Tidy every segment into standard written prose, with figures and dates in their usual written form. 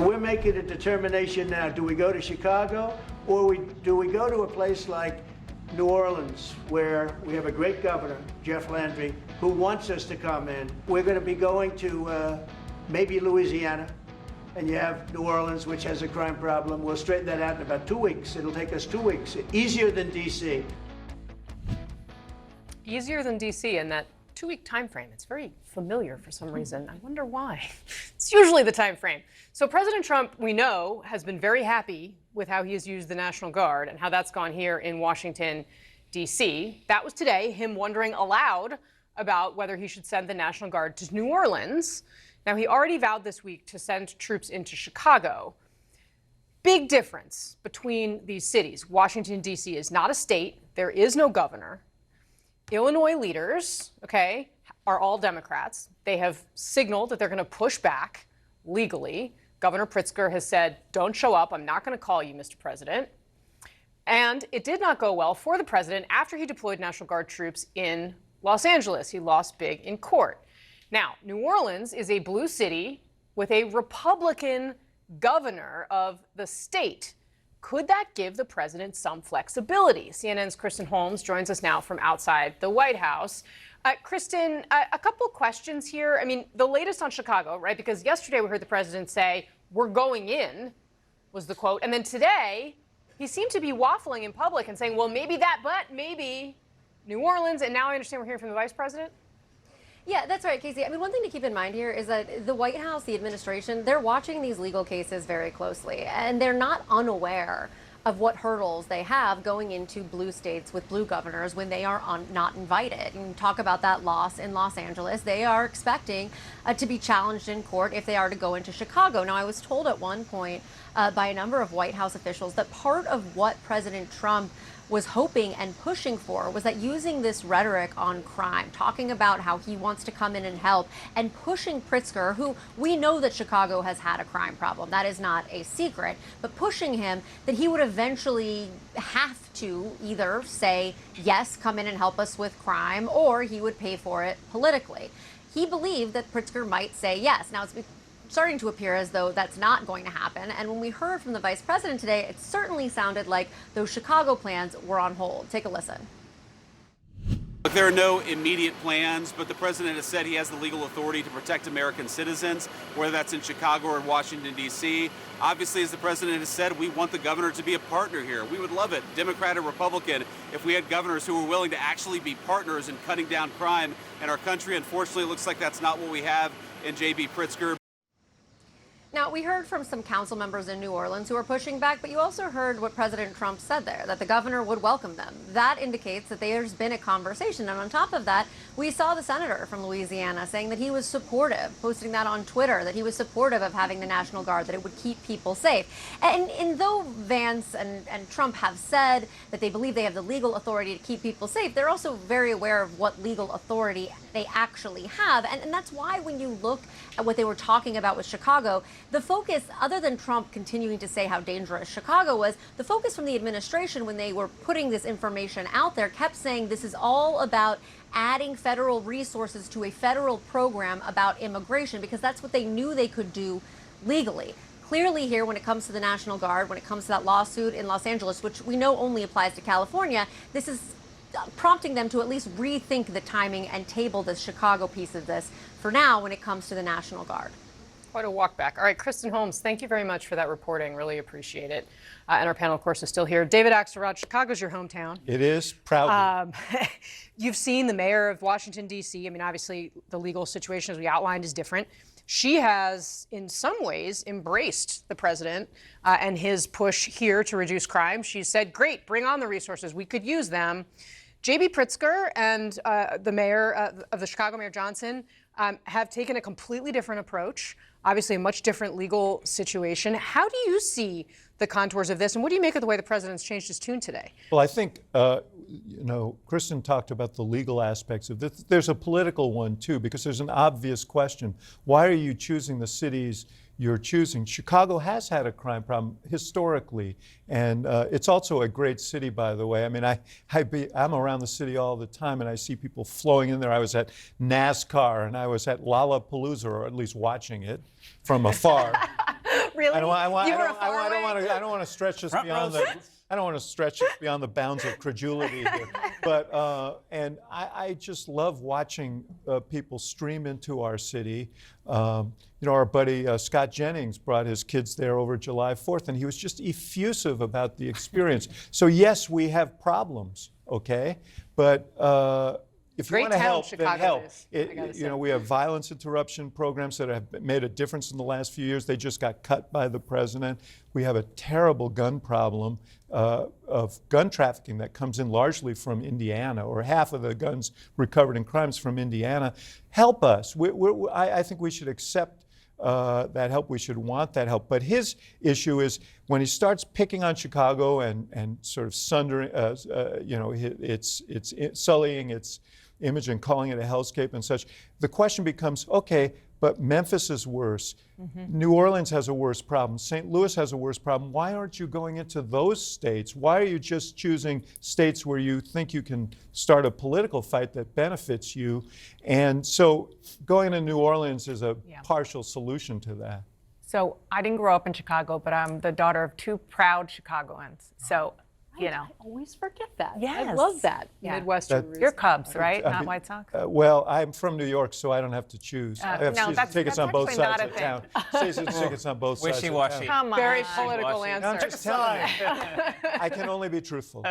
We're making a determination now. Do we go to Chicago, or do we go to a place like New Orleans, where we have a great governor, Jeff Landry, who wants us to come in? We're going to be going to maybe Louisiana, and you have New Orleans, which has a crime problem. We'll straighten that out in about 2 weeks. It'll take us 2 weeks. Easier than D.C. Easier than D.C. in that 2-week time frame. It's very familiar for some reason. I wonder why. It's usually the time frame. So President Trump, we know, has been very happy with how he has used the National Guard and how that's gone here in Washington, D.C. That was today, him wondering aloud about whether he should send the National Guard to New Orleans. Now, he already vowed this week to send troops into Chicago. Big difference between these cities. Washington, D.C. is not a state. There is no governor. Illinois leaders, are all Democrats. They have signaled that they're going to push back legally. Governor Pritzker has said, don't show up. I'm not going to call you, Mr. President. And it did not go well for the president after he deployed National Guard troops in Los Angeles. He lost big in court. Now, New Orleans is a blue city with a Republican governor of the state. Could that give the president some flexibility? CNN's Kristen Holmes joins us now from outside the White House. Kristen, a couple questions here. I mean, the latest on Chicago, right? Because yesterday we heard the president say, we're going in, was the quote. And then today, he seemed to be waffling in public and saying, well, maybe that, but maybe New Orleans. And now I understand we're hearing from the vice president. Yeah, that's right, Casey. I mean, one thing to keep in mind here is that the White House, the administration, they're watching these legal cases very closely, and they're not unaware of what hurdles they have going into blue states with blue governors when they are not invited. And talk about that loss in Los Angeles. They are expecting to be challenged in court if they are to go into Chicago. Now, I was told at one point by a number of White House officials that part of what President Trump was hoping and pushing for was that using this rhetoric on crime, talking about how he wants to come in and help, and pushing Pritzker, who we know that Chicago has had a crime problem, that is not a secret, but pushing him that he would eventually have to either say, yes, come in and help us with crime, or he would pay for it politically. He believed that Pritzker might say yes. Now, it's starting to appear as though that's not going to happen. And when we heard from the vice president today, it certainly sounded like those Chicago plans were on hold. Take a listen. There are no immediate plans, but the president has said he has the legal authority to protect American citizens, whether that's in Chicago or in Washington, D.C. Obviously, as the president has said, we want the governor to be a partner here. We would love it, Democrat or Republican, if we had governors who were willing to actually be partners in cutting down crime in our country. Unfortunately, it looks like that's not what we have in J.B. Pritzker. Now, we heard from some council members in New Orleans who are pushing back, but you also heard what President Trump said there, that the governor would welcome them. That indicates that there's been a conversation. And on top of that, we saw the senator from Louisiana saying that he was supportive, posting that on Twitter, that he was supportive of having the National Guard, that it would keep people safe. And though Vance and Trump have said that they believe they have the legal authority to keep people safe, they're also very aware of what legal authority they actually have. And that's why when you look at what they were talking about with Chicago, the focus, other than Trump continuing to say how dangerous Chicago was, the focus from the administration when they were putting this information out there kept saying this is all about adding federal resources to a federal program about immigration, because that's what they knew they could do legally. Clearly here, when it comes to the National Guard, when it comes to that lawsuit in Los Angeles, which we know only applies to California, this is prompting them to at least rethink the timing and table the Chicago piece of this for now when it comes to the National Guard. Quite a walk back. All right, Kristen Holmes, thank you very much for that reporting. Really appreciate it. And our panel, of course, is still here. David Axelrod, Chicago's your hometown. It is, proudly. You've seen the mayor of Washington, D.C. I mean, obviously, the legal situation, as we outlined, is different. She has, in some ways, embraced the president and his push here to reduce crime. She said, great, bring on the resources. We could use them. J.B. Pritzker and the mayor of the Chicago, Mayor Johnson, have taken a completely different approach. Obviously, a much different legal situation. How do you see the contours of this, and what do you make of the way the president's changed his tune today? Well, I think, Kristen talked about the legal aspects of this. There's a political one, too, because there's an obvious question. Why are you choosing the cities you're choosing? Chicago has had a crime problem historically, and it's also a great city, by the way. I mean, I'm around the city all the time, and I see people flowing in there. I was at NASCAR, and I was at Lollapalooza, or at least watching it from afar. Really? I don't You were far away? want to stretch this Front beyond row the. I don't want to stretch this beyond the bounds of credulity here, but and I just love watching people stream into our city. You know, our buddy Scott Jennings brought his kids there over July 4th, and he was just effusive about the experience. So yes, we have problems, okay, but if you Great want to town help, then Chicago help. is, I gotta You say. know, we have violence interruption programs that have made a difference in the last few years. They just got cut by the president. We have a terrible gun problem of gun trafficking that comes in largely from Indiana, or half of the guns recovered in crimes from Indiana. Help us. I think we should accept that help. We should want that help. But his issue is when he starts picking on Chicago and sort of sundering, you know, it's sullying its image and calling it a hellscape and such. The question becomes, okay, but Memphis is worse. New Orleans has a worse problem. St. Louis has a worse problem. Why aren't you going into those states? Why are you just choosing states where you think you can start a political fight that benefits you? And so going to New Orleans is a partial solution to that. So I didn't grow up in Chicago, but I'm the daughter of two proud Chicagoans. So, you know. I always forget that. I Yes. love that. Yeah. Midwestern That- You're roots. Cubs, right? Not White Sox? Well, I'm from New York, so I don't have to choose. I have no, season that's tickets on both actually sides not of a town. Season tickets on both sides of Wishy-washy. town. Come on. Very political Washington. I'm answer. just telling you. I can only be truthful.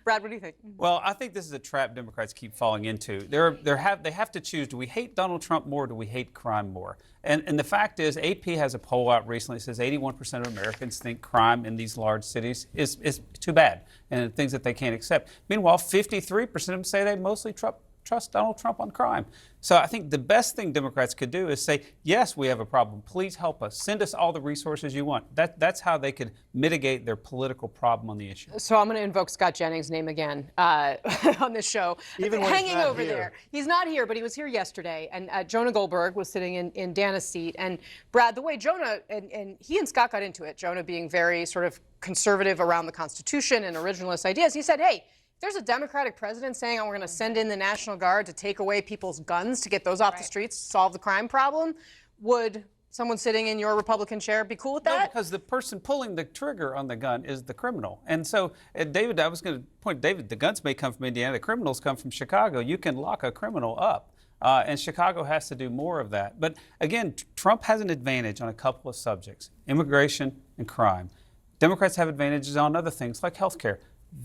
Brad, what do you think? Well, I think this is a trap Democrats keep falling into. They have to choose, do we hate Donald Trump more or do we hate crime more? And the fact is, AP has a poll out recently that says 81% of Americans think crime in these large cities is too bad and things that they can't accept. Meanwhile, 53% of them say they mostly trust Donald Trump on crime. So I think the best thing Democrats could do is say, yes, we have a problem. Please help us. Send us all the resources you want. That's how they could mitigate their political problem on the issue. So I'm going to invoke Scott Jennings' name again on this show. Even when he's hanging not over here. there. He's not here, but he was here yesterday. And Jonah Goldberg was sitting in Dana's seat. And Brad, the way Jonah, and he and Scott got into it, Jonah being very sort of conservative around the Constitution and originalist ideas, he said, hey, if there's a Democratic president saying, oh, we're going to send in the National Guard to take away people's guns to get those off the streets, solve the crime problem, would someone sitting in your Republican chair be cool with No, that? because the person pulling the trigger on the gun is the criminal. And so, David, I was going to point, David, the guns may come from Indiana, the criminals come from Chicago. You can lock a criminal up. And Chicago has to do more of that. But again, Trump has an advantage on a couple of subjects, immigration and crime. Democrats have advantages on other things like health care.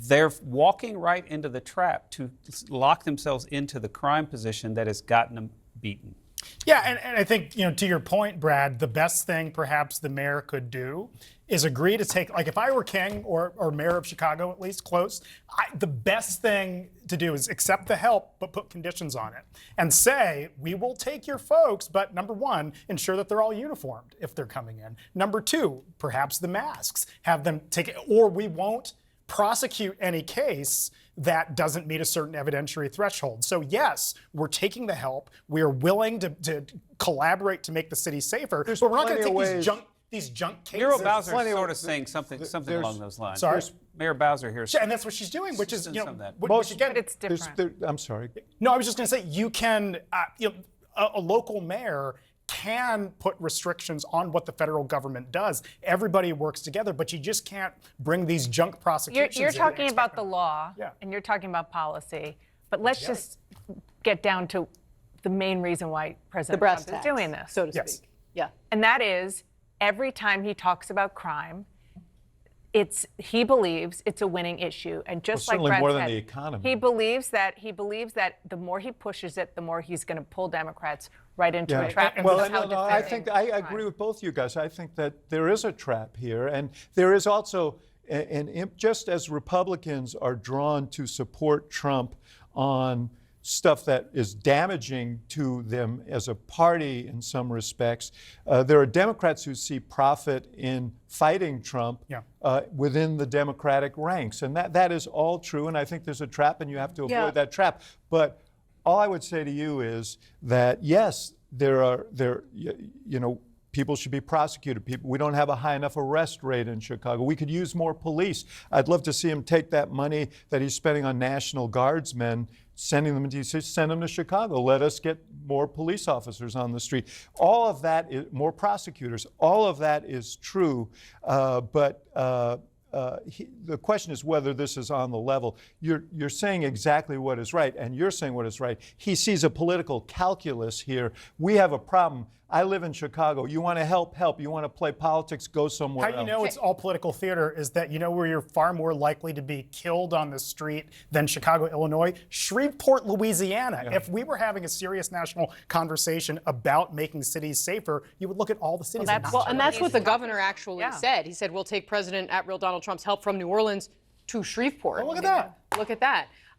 They're walking right into the trap to lock themselves into the crime position that has gotten them beaten. Yeah, and I think, you know, to your point, Brad, the best thing perhaps the mayor could do is agree to take, like if I were king or mayor of Chicago, at least close, the best thing to do is accept the help, but put conditions on it and say, we will take your folks, but number one, ensure that they're all uniformed if they're coming in. Number two, perhaps the masks, have them take it, or we won't prosecute any case that doesn't meet a certain evidentiary threshold. So yes, we're taking the help. We are willing to collaborate to make the city safer, but we're not going to plenty take of these junk cases. Mayor Bowser plenty is of- sort of saying something along those lines. Sorry? Mayor Bowser here. And that's what she's doing, which is, Some you of know, that. which again, But it's different. I'm sorry. no, I was just going to say, you can, you know, a local mayor can put restrictions on what the federal government does. Everybody works together, but you just can't bring these junk prosecutions. You're in talking and about expect the law, Yeah. and you're talking about policy. But let's just get down to the main reason why The President brass Trump tacks, is doing this. so to Yes. speak. Yeah. And that is, every time he talks about crime, he believes it's a winning issue, and just Well, like certainly Brad more than said, the economy. he believes that the more he pushes it, the more he's going to pull Democrats right into a trap. and Well, That's how no, I defending think I crime. agree with both you guys. I think that there is a trap here, and there is also, just as Republicans are drawn to support Trump on stuff that is damaging to them as a party in some respects, there are Democrats who see profit in fighting Trump within the Democratic ranks, and that is all true. And I think there's a trap, and you have to avoid that trap. But all I would say to you is that yes, you know, people should be prosecuted. We don't have a high enough arrest rate in Chicago. We could use more police. I'd love to see him take that money that he's spending on National Guardsmen, sending them to DC, send them to Chicago. Let us get more police officers on the street. All of that is more prosecutors. All of that is true, but the question is whether this is on the level. You're saying exactly what is right, and you're saying what is right. He sees a political calculus here. We have a problem. I live in Chicago. You want to help. You want to play politics, go somewhere else. How you know it's all political theater is that you know where you're far more likely to be killed on the street than Chicago, Illinois? Shreveport, Louisiana. Yeah. If we were having a serious national conversation about making cities safer, you would look at all the cities. And that's what the governor actually said. He said, we'll take President @RealDonaldTrump's help from New Orleans to Shreveport. Oh, look at that. Look at that.